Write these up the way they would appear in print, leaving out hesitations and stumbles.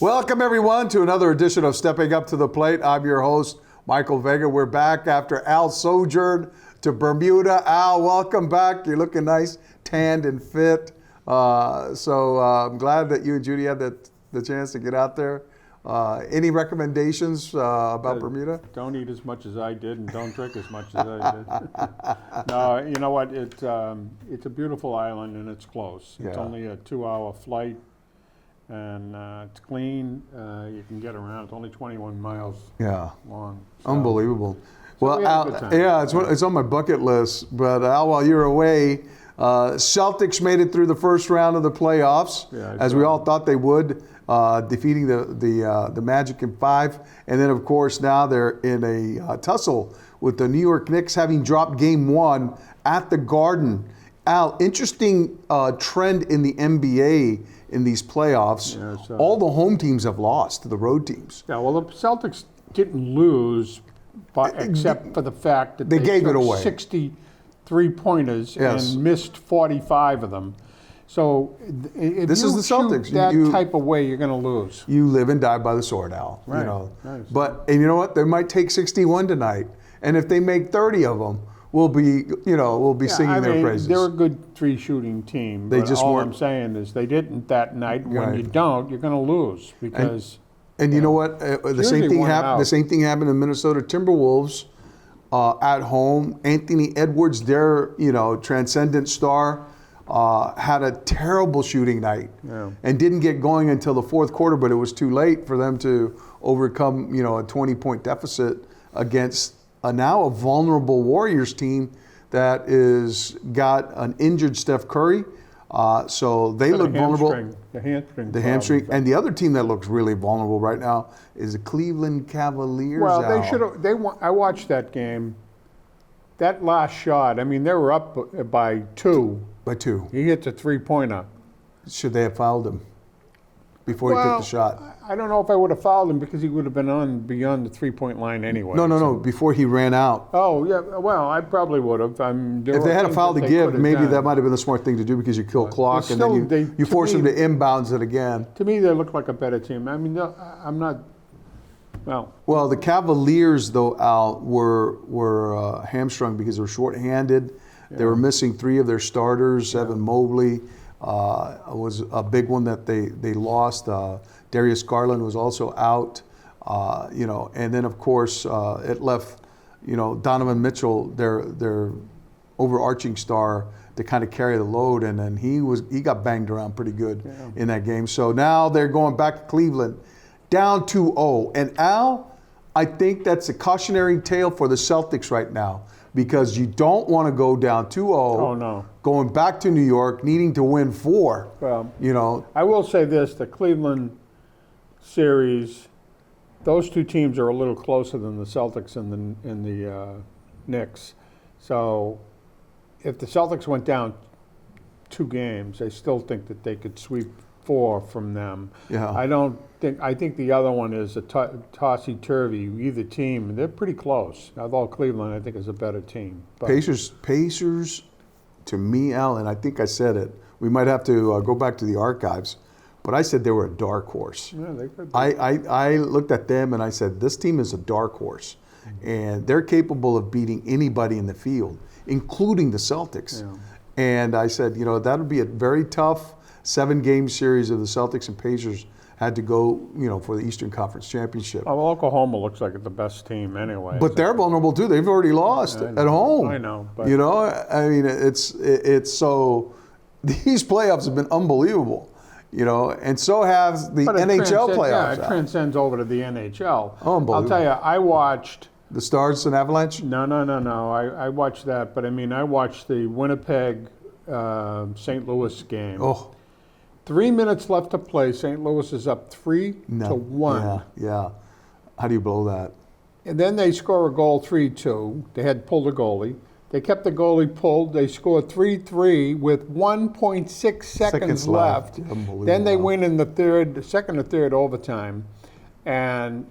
Welcome, everyone, to another edition of Stepping Up to the Plate. I'm your host, Michael Vega. We're back after Al sojourned to Bermuda. Al, welcome back. You're looking nice, tanned and fit. I'm glad that you and Judy had the chance to get out there. Any recommendations about Bermuda? Don't eat as much as I did and don't drink as much as I did. No, you know what? It's a beautiful island and it's close. It's only a 2-hour flight and it's clean. You can get around. It's only 21 miles long. So, unbelievable. Well, Al, it's on my bucket list. But Al, while you're away, Celtics made it through the first round of the playoffs, as we all thought they would. Defeating the Magic in 5. And then, of course, now they're in a tussle with the New York Knicks, having dropped Game 1 at the Garden. Al, interesting trend in the NBA in these playoffs. All the home teams have lost to the road teams. Yeah, well, the Celtics didn't lose, except for the fact that they gave it away. 60 3-pointers and missed 45 of them. So if this is the Celtics. Shoot that type of way, you're going to lose. You live and die by the sword, Al. Right. You know. Nice. But and you know what? They might take 61 tonight, and if they make 30 of them, we'll be singing their praises. They're a good 3-shooting team. They but just all weren't. I'm saying is they didn't that night. When you don't, you're going to lose because. And you know what? The same thing happened. The same thing happened in Minnesota Timberwolves at home. Anthony Edwards, their transcendent star. Had a terrible shooting night and didn't get going until the fourth quarter, but it was too late for them to overcome, a 20-point deficit against now a vulnerable Warriors team that is got an injured Steph Curry. So they look vulnerable. The hamstring. And the other team that looks really vulnerable right now is the Cleveland Cavaliers. Well, they should have. I watched that game. That last shot, I mean, they were up by 2. By 2. He hits a 3-pointer. Should they have fouled him before he took the shot? I don't know if I would have fouled him because he would have been beyond the 3-point line anyway. No. Before he ran out. Oh, yeah. Well, I probably would have. If they had a foul to give, maybe that might have been the smart thing to do because you kill clock and then you force them to inbounds it again. To me, they look like a better team. I mean, I'm not. Well, the Cavaliers, though, Al, were hamstrung because they were shorthanded. They were missing 3 of their starters. Evan Mobley was a big one that they lost. Darius Garland was also out. And then of course it left Donovan Mitchell, their overarching star, to kind of carry the load, and then he got banged around pretty good in that game. So now they're going back to Cleveland, down 2-0. And Al, I think that's a cautionary tale for the Celtics right now. Because you don't want to go down 2-0, oh, no. Going back to New York, needing to win 4. Well, I will say this, the Cleveland series, those 2 teams are a little closer than the Celtics and the Knicks. So if the Celtics went down 2 games, I still think that they could sweep 4 from them. Yeah. I think the other one is a tossy-turvy, either team. They're pretty close. Although Cleveland, I think, is a better team. But Pacers, to me, Al, and I think I said it, we might have to go back to the archives, but I said they were a dark horse. Yeah, they could be. I looked at them and I said, this team is a dark horse. And they're capable of beating anybody in the field, including the Celtics. Yeah. And I said, that would be a very tough 7-game series of the Celtics and Pacers had to go, for the Eastern Conference Championship. Well, Oklahoma looks like the best team anyway. But they're vulnerable too. They've already lost at home. I know. But I mean, it's so. These playoffs have been unbelievable, and so have the NHL playoffs. Yeah, it transcends over to the NHL. Unbelievable. I'll tell you, I watched the Stars and Avalanche. No. I watched that, but I mean, I watched the Winnipeg St. Louis game. Oh. 3 minutes left to play. St. Louis is up 3-1. Yeah. How do you blow that? And then they score a goal 3-2. They had pulled a goalie. They kept the goalie pulled. They scored 3-3 with 1.6 seconds left. Then they win in the second or third overtime. And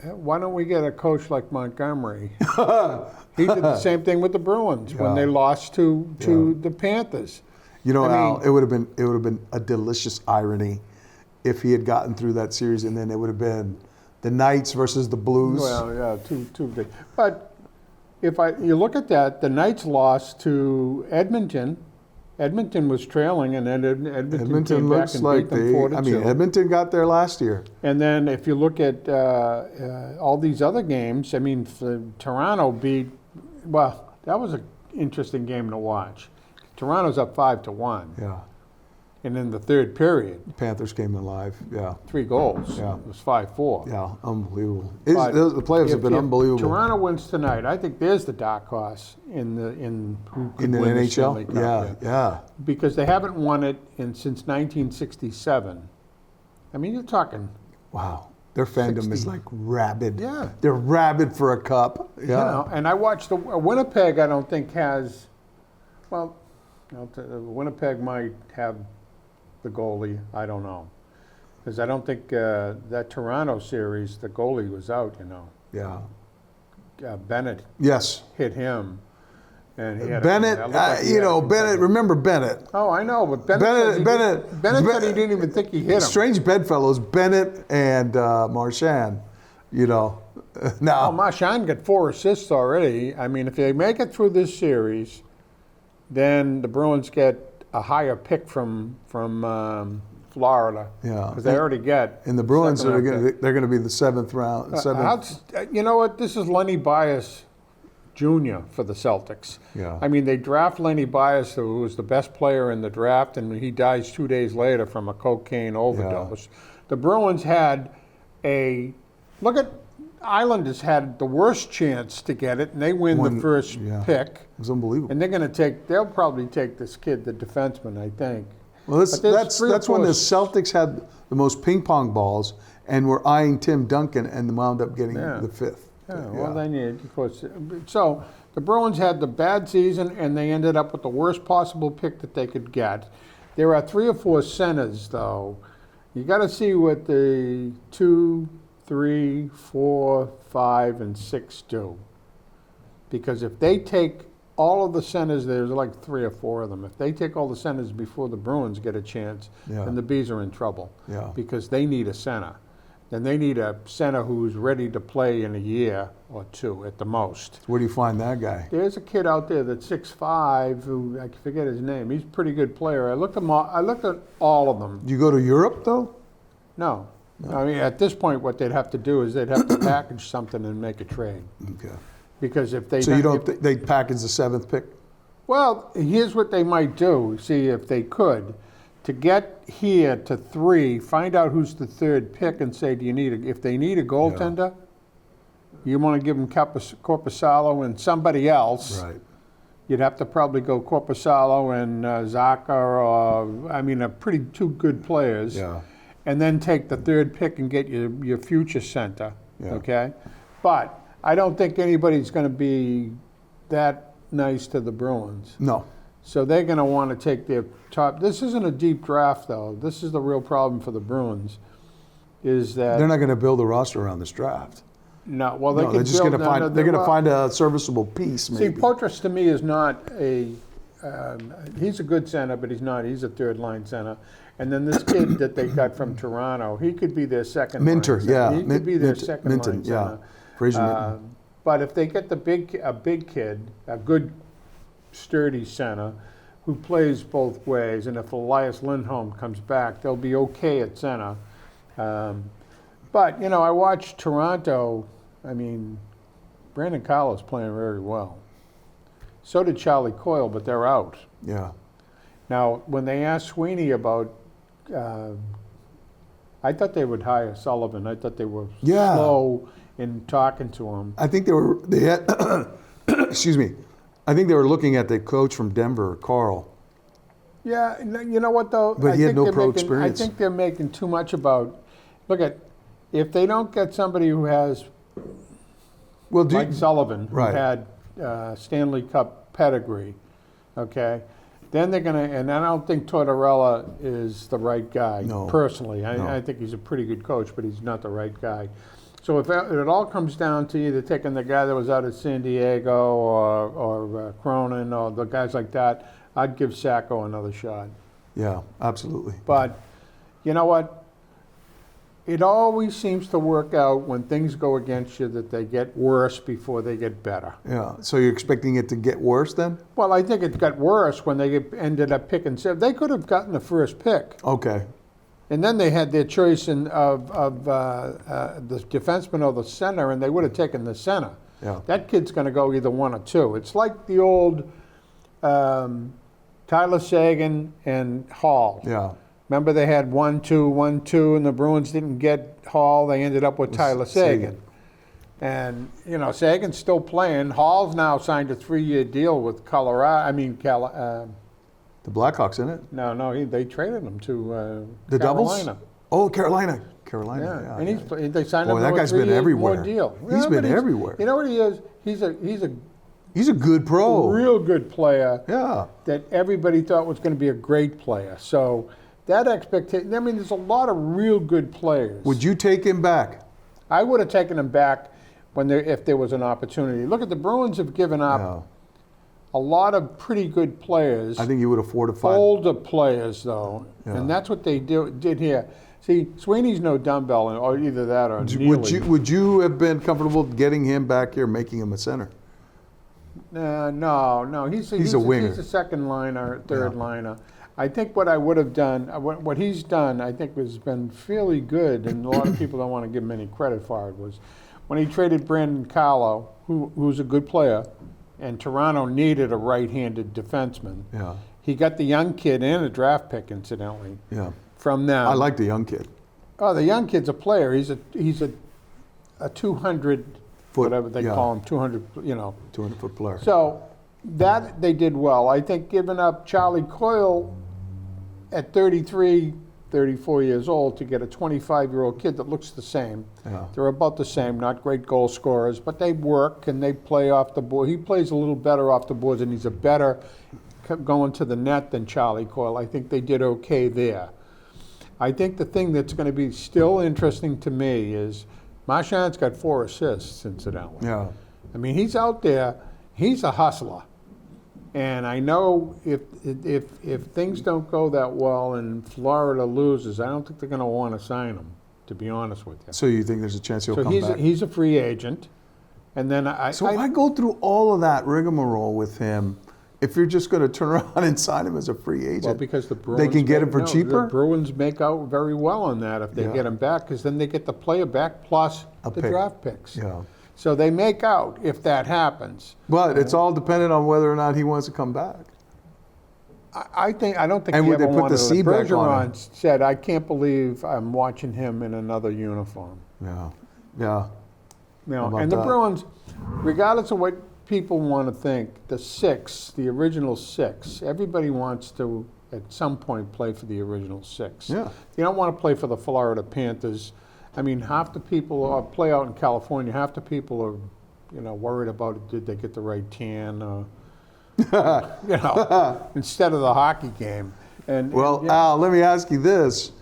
why don't we get a coach like Montgomery? He did the same thing with the Bruins when they lost to the Panthers. Al, it would have been a delicious irony if he had gotten through that series, and then it would have been the Knights versus the Blues. Well, yeah, two big. But if you look at that, the Knights lost to Edmonton. Edmonton was trailing, and then Edmonton came back looks and like beat them 4-2. Edmonton got there last year. And then if you look at all these other games, I mean, Toronto beat. Well, that was an interesting game to watch. Toronto's up 5-1. Yeah. And in the third period, Panthers came alive. Yeah. 3 goals. Yeah. It was 5-4. Yeah, unbelievable. But The playoffs have been unbelievable. Toronto wins tonight, I think there's the dark horse in who could in the win NHL. the Stanley Cup. Yeah. Because they haven't won it since 1967. I mean, you're talking. Wow. Their fandom 60. is like rabid. Yeah. They're rabid for a cup. Yeah. You know, and I watched Winnipeg. I don't think has. Well, Winnipeg might have the goalie. I don't know, because I don't think that Toronto series the goalie was out. You know. Yeah. Bennett. Yes. Hit him, and he had Bennett. Bennett. Remember Bennett? Oh, I know, but Bennett said he didn't even think he hit him. Strange bedfellows, Bennett and Marchand. You know. Now. Oh, Marchand got 4 assists already. I mean, if they make it through this series, then the Bruins get a higher pick from Florida. Yeah. Because they already get. And the Bruins they're going to be the 7th round. You know what? This is Lenny Bias Jr. for the Celtics. Yeah. I mean, they draft Lenny Bias, who was the best player in the draft, and he dies 2 days later from a cocaine overdose. Yeah. The Bruins had Islanders had the worst chance to get it, and they win the first pick. It was unbelievable. And they'll probably take this kid, the defenseman, I think. Well, that's when the Celtics had the most ping pong balls and were eyeing Tim Duncan and wound up getting the 5th. Yeah, well, they needed, of course. So the Bruins had the bad season, and they ended up with the worst possible pick that they could get. There are 3 or 4 centers, though. You got to see what the 2, 3, 4, 5, and 6 do. Because if they take all of the centers, there's like 3 or 4 of them. If they take all the centers before the Bruins get a chance, then the Bees are in trouble. Yeah. Because they need a center. Then they need a center who's ready to play in a year or 2 at the most. Where do you find that guy? There's a kid out there that's 6'5", who I forget his name. He's a pretty good player. I looked at all of them. Do you go to Europe though? No. I mean, at this point, what they'd have to do is they'd have to package something and make a trade. Okay. Because if they they package the 7th pick? Well, here's what they might do. See if they could, to get here to 3, find out who's the 3rd pick, and say, if they need a goaltender, you want to give them Korpisalo and somebody else. Right. You'd have to probably go Korpisalo and Zaka, or 2 good players. Yeah. And then take the 3rd pick and get your future center, okay? But I don't think anybody's going to be that nice to the Bruins. No. So they're going to want to take their top. This isn't a deep draft, though. This is the real problem for the Bruins, is that they're not going to build a roster around this draft. No, well, they they're just going to find. They're going to find a serviceable piece. Maybe. See, Poitras to me is not a. He's a good center, but he's not. He's a 3rd-line center. And then this kid that they got from Toronto, he could be their second. Minter, line center. He could be their second Milton, line center. Fraser Minton. But if they get a big kid, a good, sturdy center, who plays both ways, and if Elias Lindholm comes back, they'll be okay at center. But I watched Toronto. I mean, Brandon Carlo's playing very well. So did Charlie Coyle, but they're out. Yeah. Now, when they asked Sweeney about, I thought they would hire Sullivan. I thought they were slow in talking to him. I think they had, excuse me, I think they were looking at the coach from Denver, Carl. Yeah, you know what though? But he had no pro experience. I think they're making too much about, if they don't get somebody who has, like Sullivan, who had Stanley Cup pedigree, okay? Then they're going to, and I don't think Tortorella is the right guy, personally. I think he's a pretty good coach, but he's not the right guy. So if it all comes down to either taking the guy that was out of San Diego or Cronin or the guys like that, I'd give Sacco another shot. Yeah, absolutely. But you know what? It always seems to work out when things go against you that they get worse before they get better. Yeah. So you're expecting it to get worse then? Well, I think it got worse when they ended up picking 7. They could have gotten the first pick. Okay. And then they had their choice of the defenseman or the center, and they would have taken the center. Yeah. That kid's going to go either 1 or 2. It's like the old Tyler Seguin and Hall. Yeah. Remember they had 1-2, 1-2, and the Bruins didn't get Hall. They ended up with Tyler Seguin. And, you know, Sagan's still playing. Hall's now signed a 3-year deal with Colorado. The Blackhawks, isn't it? No, they traded him to the Carolina. Doubles? Oh, Carolina. Yeah, and they signed him that to guy's a been 3-year everywhere. more deal. He's been everywhere. You know what he is? He's a good pro. real good player. Yeah. That everybody thought was going to be a great player. So that expectation. I mean, there's a lot of real good players. Would you take him back? I would have taken him back if there was an opportunity. Look at the Bruins have given up a lot of pretty good players. I think you would have fortified. Older players, though, and that's what they did here. See, Sweeney's no dumbbell, or either that or Neely. Would you have been comfortable getting him back here, making him a center? No. He's a winger. He's a second liner, third liner. I think what I would have done, what he's done, I think has been fairly good, and a lot of people don't want to give him any credit for it, was when he traded Brandon Carlo, who's a good player, and Toronto needed a right-handed defenseman. Yeah. He got the young kid and a draft pick, incidentally. Yeah. From them. I like the young kid. Oh, the young kid's a player. He's a 200 foot, whatever they call him, 200, 200-foot player. So that they did well. I think giving up Charlie Coyle at 33, 34 years old to get a 25-year-old kid that looks the same. Yeah. They're about the same, not great goal scorers, but they work and they play off the board. He plays a little better off the boards, and he's a better going to the net than Charlie Coyle. I think they did okay there. I think the thing that's going to be still interesting to me is Marchand's got 4 assists, incidentally. Yeah. I mean, he's out there. He's a hustler. And I know if things don't go that well and Florida loses, I don't think they're going to want to sign him, to be honest with you. So you think there's a chance he'll come back? He's a free agent. And then why go through all of that rigmarole with him if you're just going to turn around and sign him as a free agent? Well, because the Bruins... They can get him for cheaper? The Bruins make out very well on that if they get him back, because then they get the player back plus the draft picks. Yeah. So they make out if that happens. But it's all dependent on whether or not he wants to come back. I don't think and he ever they put wanted the C to. back on him. Bergeron said, "I can't believe I'm watching him in another uniform." Yeah. And the Bruins, regardless of what people want to think, the original 6, everybody wants to at some point play for the original 6. Yeah. You don't want to play for the Florida Panthers. I mean, half the people play out in California. Half the people are, worried about it. Did they get the right tan? Instead of the hockey game. Al, let me ask you this.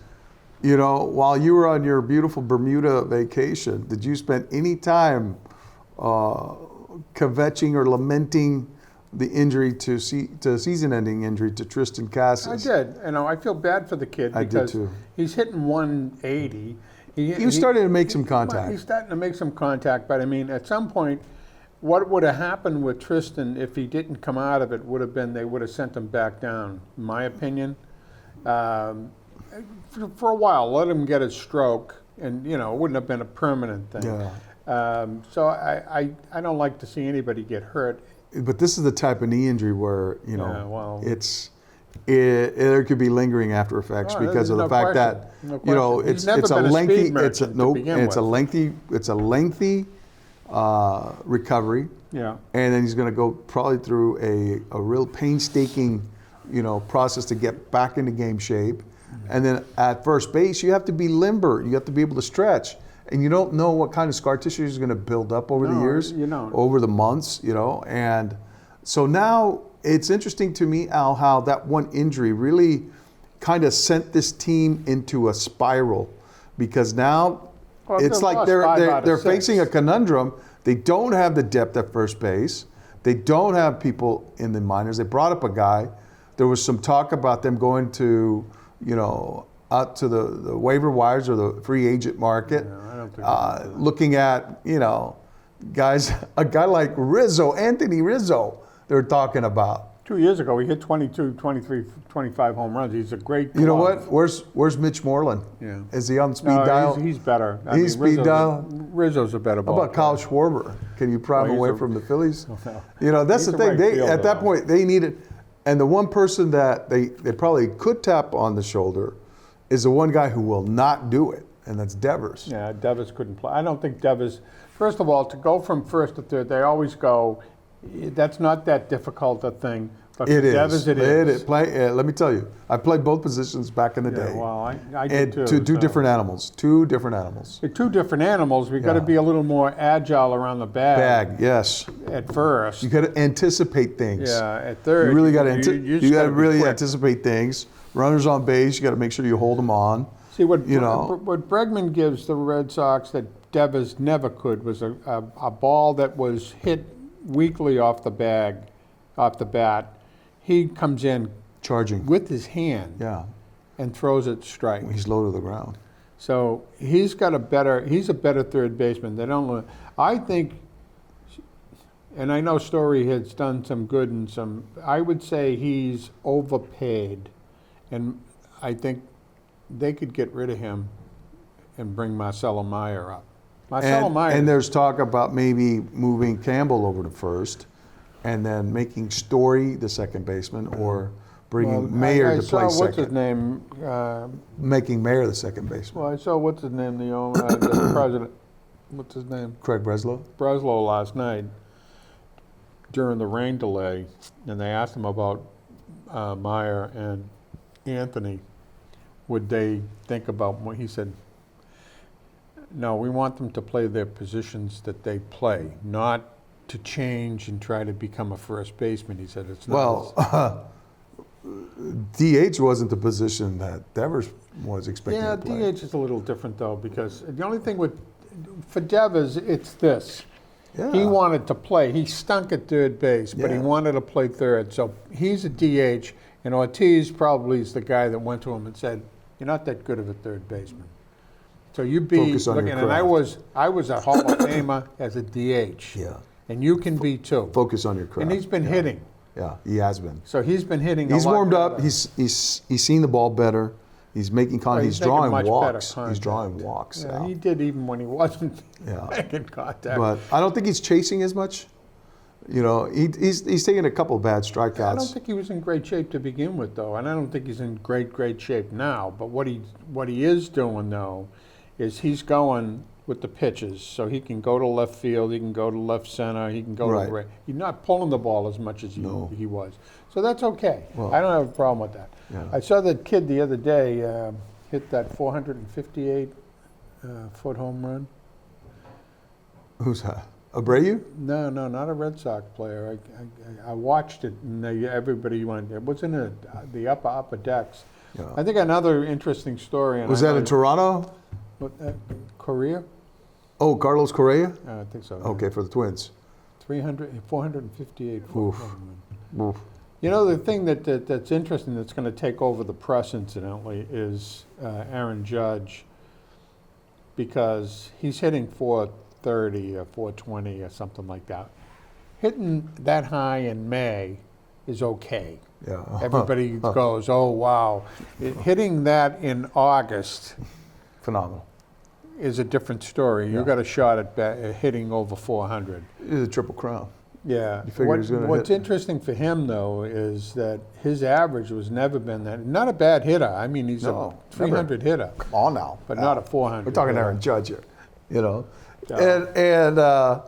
While you were on your beautiful Bermuda vacation, did you spend any time kvetching or lamenting the injury to season-ending injury to Tristan Cassis? I did. I feel bad for the kid because I did too. He's hitting 180. He was starting to make some contact. He's starting to make some contact, but I mean, at some point, what would have happened with Tristan if he didn't come out of it would have been they would have sent him back down, in my opinion. For a while, let him get his stroke, and it wouldn't have been a permanent thing. Yeah. So I don't like to see anybody get hurt. But this is the type of knee injury where there could be lingering after effects because of the fact that it's a lengthy recovery. Yeah. And then he's going to go probably through a real painstaking process to get back into game shape. Mm-hmm. And then at first base, you have to be limber. You have to be able to stretch. And you don't know what kind of scar tissue is going to build up over the years, over the months, And so now it's interesting to me, Al, how that one injury really kind of sent this team into a spiral, because now it's like they're facing a conundrum. They don't have the depth at first base. They don't have people in the minors. They brought up a guy. There was some talk about them going to, out to the waiver wires or the free agent market, I don't think looking at, guys, a guy like Rizzo, Anthony Rizzo, they're talking about. 2 years ago, he hit 22, 23, 25 home runs. He's a great glove. You know what? Where's Mitch Moreland? Yeah. Is he on speed dial? He's better. He's speed dial? Rizzo's a better ball. How about Kyle Schwarber? Can you pry him away from the Phillies? No. That's the thing. At that point, they needed, and the one person that they probably could tap on the shoulder is the one guy who will not do it, and that's Devers. Yeah, Devers couldn't play. I don't think Devers, first of all, to go from first to third, they always go, that's not that difficult a thing. But for Devers, it is. Let me tell you, I played both positions back in the day. Well, I did too. Two different animals. Two different animals. They're two different animals. We've got to be a little more agile around the bag. Yes. At first. You got to anticipate things. Yeah, at third. You really got to really anticipate things. Runners on base, you got to make sure you hold them on. See, what Bregman gives the Red Sox that Devers never could was a ball that was hit weakly off the bat. He comes in charging with his hand, and throws it strike. He's low to the ground. So he's a better third baseman. They don't. I think, and I know Story has done some good and some. I would say he's overpaid, and I think they could get rid of him and bring Marcelo Meyer up. And there's talk about maybe moving Campbell over to first, and then making Story the second baseman, or bringing Mayer to play second. What's his name? Making Mayer the second baseman. Well, I saw what's his name, the president. What's his name? Craig Breslow. Breslow last night during the rain delay, and they asked him about Meyer and Anthony. Would they think about what he said? No, we want them to play their positions that they play, not to change and try to become a first baseman. He said it's not. Well, DH wasn't the position that Devers was expecting to play. Yeah, DH is a little different though, because the only thing for Devers, it's this. Yeah. He wanted to play. He stunk at third base, but he wanted to play third. So he's a DH, and Ortiz probably is the guy that went to him and said, "You're not that good of a third baseman." So you be looking, and I was a Hall of Famer as a DH. Yeah. And you can be too. Focus on your craft. And he's been hitting. Yeah, he has been. So he's been hitting. He's warmed up. He's seen the ball better. He's making contact. He's drawing walks. He's drawing walks. Yeah, he did even when he wasn't making contact. But I don't think he's chasing as much. He's taking a couple of bad strikeouts. I don't think he was in great shape to begin with, though, and I don't think he's in great shape now. But what he is doing though, is he's going with the pitches, so he can go to left field, he can go to left center, he can go to right. He's not pulling the ball as much as he was. So that's okay. Well, I don't have a problem with that. Yeah. I saw that kid the other day hit that 458-foot home run. Who's that? Abreu? No, not a Red Sox player. I watched it, and everybody went, it was in the upper decks. Yeah. I think another interesting story. Was that in Toronto? Correa? Oh, Carlos Correa? I think so. Okay, for the Twins. 458 foot. Oof. You know, the thing that's interesting that's going to take over the press, incidentally, is Aaron Judge, because he's hitting 430 or 420 or something like that. Hitting that high in May is okay. Yeah. Everybody goes, oh, wow. Hitting that in August. Phenomenal. Is a different story. You got a shot at hitting over 400. It's a triple crown. Yeah. What's interesting for him, though, is that his average was never been that. Not a bad hitter. I mean, he's a 300 hitter. Come on now. But not a 400. We're talking Aaron Judge here, And the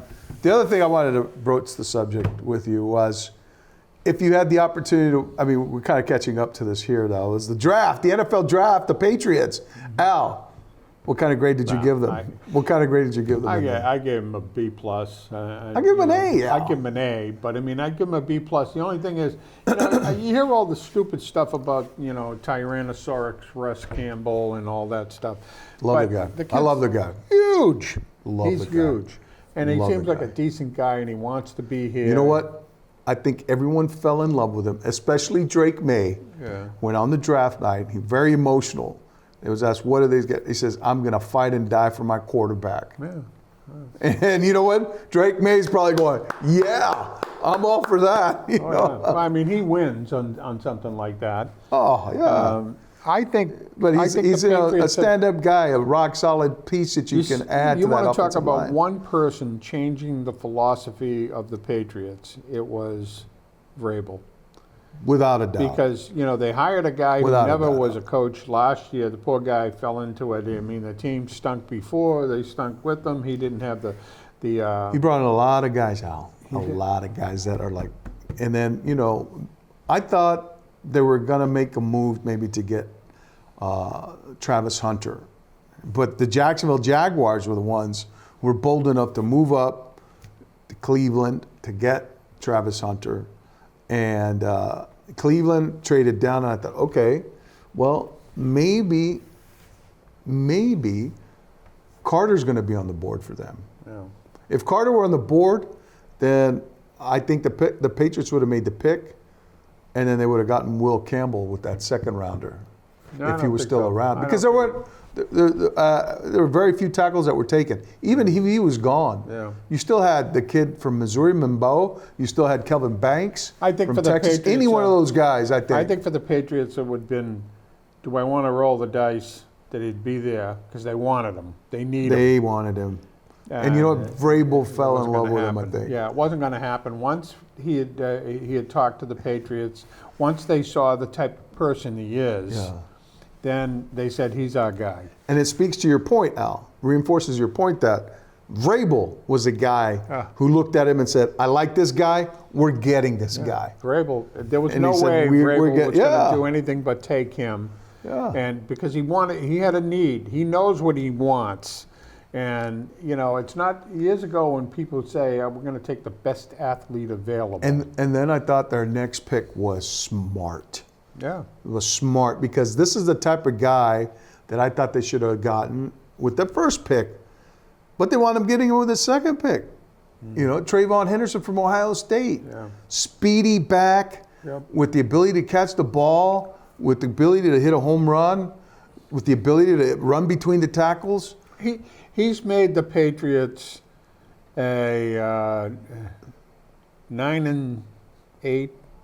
other thing I wanted to broach the subject with you was, if you had the opportunity to, we're kind of catching up to this here now, is the draft, the NFL draft, the Patriots. Al, what kind of grade did you give them? What kind of grade did you give them? I gave him a B+. I give him an A. I give him an A, but I give him a B+. The only thing is, you hear all the stupid stuff about, Tyrannosaurus Rex Campbell and all that stuff. Love the guy. I love the guy. Huge. He's huge. And he seems like a decent guy, and he wants to be here. You know what? I think everyone fell in love with him, especially Drake May. Yeah. Went on the draft night. He's very emotional. It was asked, what do they get? He says, I'm going to fight and die for my quarterback. Yeah. And you know what? Drake May's probably going, yeah, I'm all for that. You know? Yeah. Well, I mean, he wins on something like that. Oh, yeah. I think, but he's a stand-up guy, a rock-solid piece that you can add to that. You want to talk about line. one person changing the philosophy of the Patriots? It was Vrabel. Without a doubt. Because, they hired a guy who never was a coach last year. The poor guy fell into it. I mean, the team stunk before. They stunk with him. He didn't have the He brought in a lot of guys out. A lot of guys that are like, and then, I thought they were going to make a move maybe to get Travis Hunter. But the Jacksonville Jaguars were the ones who were bold enough to move up to Cleveland to get Travis Hunter. And Cleveland traded down, and I thought, okay, well, maybe Carter's going to be on the board for them. Yeah. If Carter were on the board, then I think the Patriots would have made the pick, and then they would have gotten Will Campbell with that second rounder if he was still around. Because there were very few tackles that were taken. Even if he was gone, you still had the kid from Missouri, Mimbo. You still had Kelvin Banks from Texas. Any one of those guys, I think. I think for the Patriots, it would have been, do I want to roll the dice that he'd be there? Because they wanted him. They wanted him. And you know what? Vrabel fell in love with him, I think. Yeah, it wasn't going to happen. Once he had talked to the Patriots, once they saw the type of person he is, then they said, he's our guy. And it speaks to your point, Al. Reinforces your point that Vrabel was a guy who looked at him and said, I like this guy, we're getting this guy. Vrabel, there was no way Vrabel was going to do anything but take him. Yeah. And because he had a need. He knows what he wants. And, it's not years ago when people would say, we're going to take the best athlete available. And then I thought their next pick was smart. Yeah. It was smart because this is the type of guy that I thought they should have gotten with the first pick, but they wound up getting him with the second pick. Trayvon Henderson from Ohio State. Yeah. Speedy back with the ability to catch the ball, with the ability to hit a home run, with the ability to run between the tackles. He's made the Patriots a 9-8,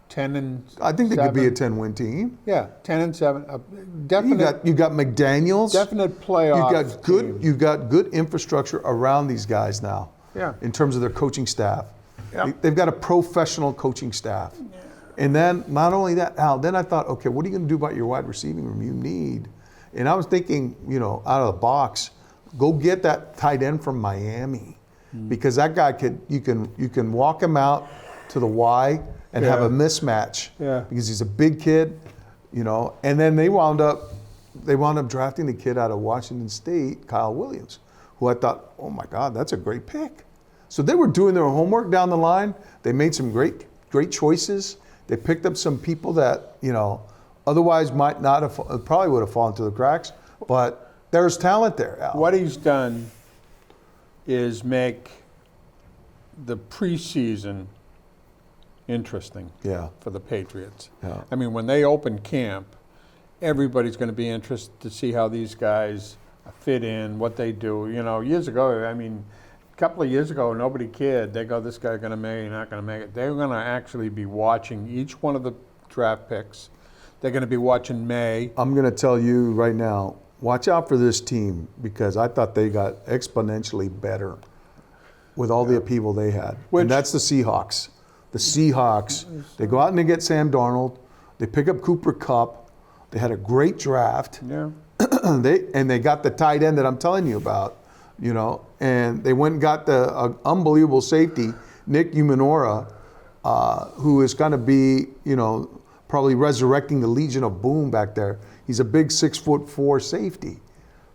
10-7. I think they could be a 10-win team. Yeah, 10-7. Definite. You got McDaniels. Definite playoff. You've got good infrastructure around these guys now. Yeah. In terms of their coaching staff. Yep. They've got a professional coaching staff. Yeah. And then not only that, Al, then I thought, okay, what are you going to do about your wide receiving room? You need, and I was thinking, out of the box, go get that tight end from Miami, because that guy you can walk him out to the Y and have a mismatch. Yeah. Because he's a big kid, And then they wound up drafting the kid out of Washington State, Kyle Williams, who I thought, oh my God, that's a great pick. So they were doing their homework down the line. They made some great choices. They picked up some people that, otherwise might not have, probably would have fallen through the cracks, but there's talent there, Al. What he's done is make the preseason interesting for the Patriots. Yeah. I mean, when they open camp, everybody's going to be interested to see how these guys fit in, what they do. Years ago, a couple of years ago, nobody cared. They go, this guy's going to make it, not going to make it. They're going to actually be watching each one of the draft picks. They're going to be watching May. I'm going to tell you right now, watch out for this team, because I thought they got exponentially better with all the upheaval they had. And that's the Seahawks. The Seahawks, they go out and they get Sam Darnold. They pick up Cooper Kupp. They had a great draft. Yeah. They got the tight end that I'm telling you about, and they went and got the unbelievable safety, Nick Umanora, who is going to be, probably resurrecting the Legion of Boom back there. He's a big 6'4" safety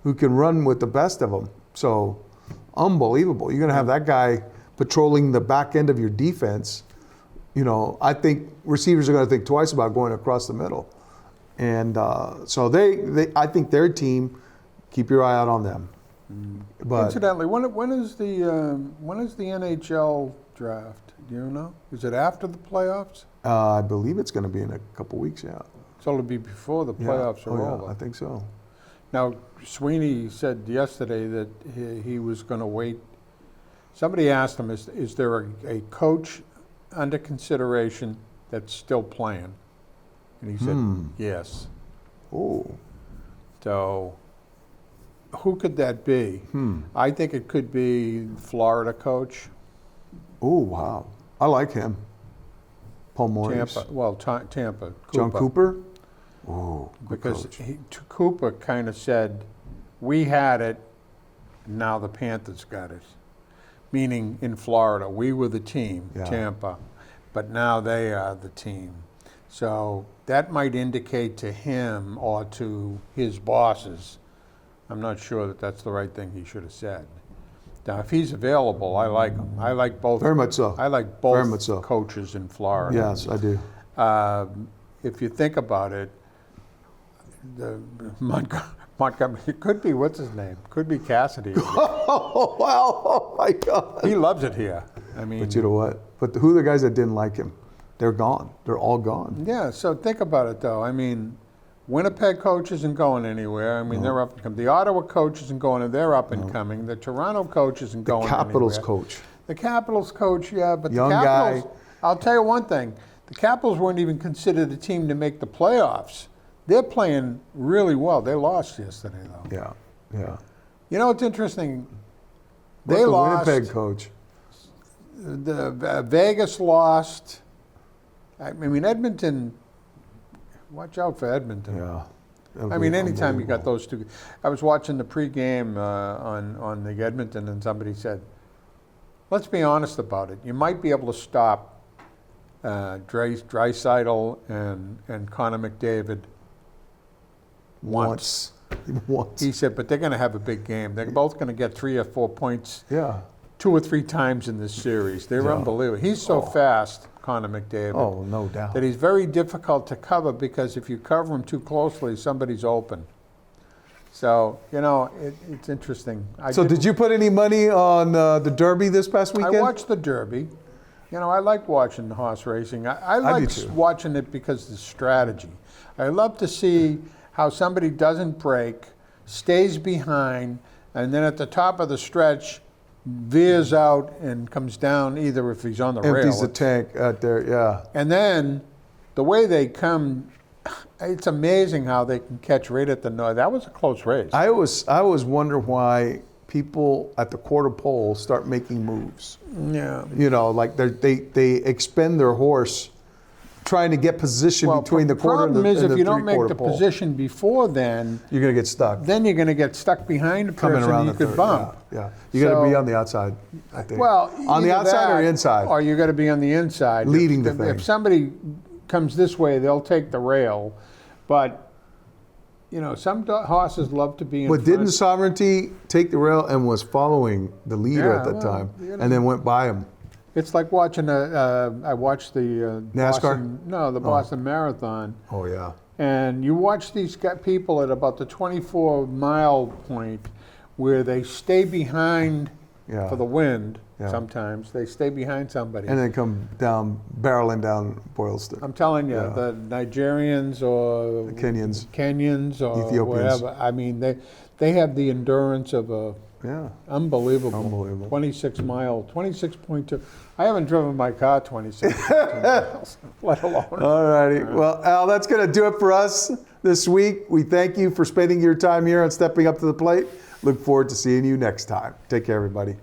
who can run with the best of them. So unbelievable. You're going to have that guy patrolling the back end of your defense. I think receivers are going to think twice about going across the middle. And so I think their team, keep your eye out on them. But incidentally, when is the NHL draft? Do you know? Is it after the playoffs? I believe it's going to be in a couple weeks. Yeah. So it'll be before the playoffs are over. I think so. Now, Sweeney said yesterday that he was going to wait. Somebody asked him, is there a coach under consideration that's still playing? And he said, yes. Oh. So who could that be? I think it could be Florida coach. Oh, wow. I like him. Paul Maurice. Tampa. Well, Tampa. John Cooper? Oh, because Cooper kind of said, we had it, now the Panthers got it. Meaning in Florida, we were the team, Tampa, but now they are the team. So that might indicate to him or to his bosses, I'm not sure that that's the right thing he should have said. Now, if he's available, I like him. I like both. Very much so. I like both coaches in Florida. Yes, I do. If you think about it, the Montgomery, it could be, what's his name? Could be Cassidy. Oh, wow. Oh, my God. He loves it here. I mean. But you know what? But who are the guys that didn't like him? They're gone. They're all gone. Yeah, so think about it, though. I mean, Winnipeg coach isn't going anywhere. I mean, they're up and coming. The Ottawa coach isn't going, they're up and coming. The Toronto coach isn't going anywhere. The Capitals coach. The Capitals coach, yeah, but Young the Capitals, guy. I'll tell you one thing. The Capitals weren't even considered a team to make the playoffs. They're playing really well. They lost yesterday, though. Yeah, yeah. You know what's interesting? What's They the lost. Winnipeg coach? The Vegas lost. I mean, Edmonton. Watch out for Edmonton. Yeah. I mean, anytime you got those two. I was watching the pregame on the Edmonton, and somebody said, "Let's be honest about it. You might be able to stop Draisaitl and Connor McDavid once." He said, but they're going to have a big game. They're both going to get 3 or 4 points 2 or 3 times in this series. They're unbelievable. He's so fast, Connor McDavid. Oh, no doubt. That he's very difficult to cover because if you cover him too closely, somebody's open. So, you know, it's interesting. Did you put any money on the Derby this past weekend? I watched the Derby. You know, I like watching horse racing. I like watching it because of the strategy. I love to see how somebody doesn't break, stays behind, and then at the top of the stretch, veers out and comes down either if he's on the rail. Empties the tank out there, yeah. And then the way they come, it's amazing how they can catch right at the nose. That was a close race. I always wonder why people at the quarter pole start making moves. Yeah. You know, like they expend their horse trying to get position between the quarter and the 3/4 pole. The problem is if you don't make the position before then, you're going to get stuck. Then you're going to get stuck behind a person and you could bump. Yeah. You got to be on the outside, I think. Well, on the outside or inside? Or you got to be on the inside. Leading the thing. If somebody comes this way, they'll take the rail. But, you know, some horses love to be in front. But didn't Sovereignty take the rail and was following the leader at that time and then went by him? It's like watching I watched the NASCAR? Boston Marathon. Oh, yeah. And you watch these people at about the 24-mile point where they stay behind for the wind. Sometimes they stay behind somebody. And then come down, barreling down Boylston. I'm telling you, the Nigerians or the Kenyans or Ethiopians. whatever. I mean, they have the endurance of a unbelievable. 26.2. I haven't driven my car 26.2 miles, let alone. All righty. Well, Al, that's going to do it for us this week. We thank you for spending your time here on Stepping Up to the Plate. Look forward to seeing you next time. Take care, everybody.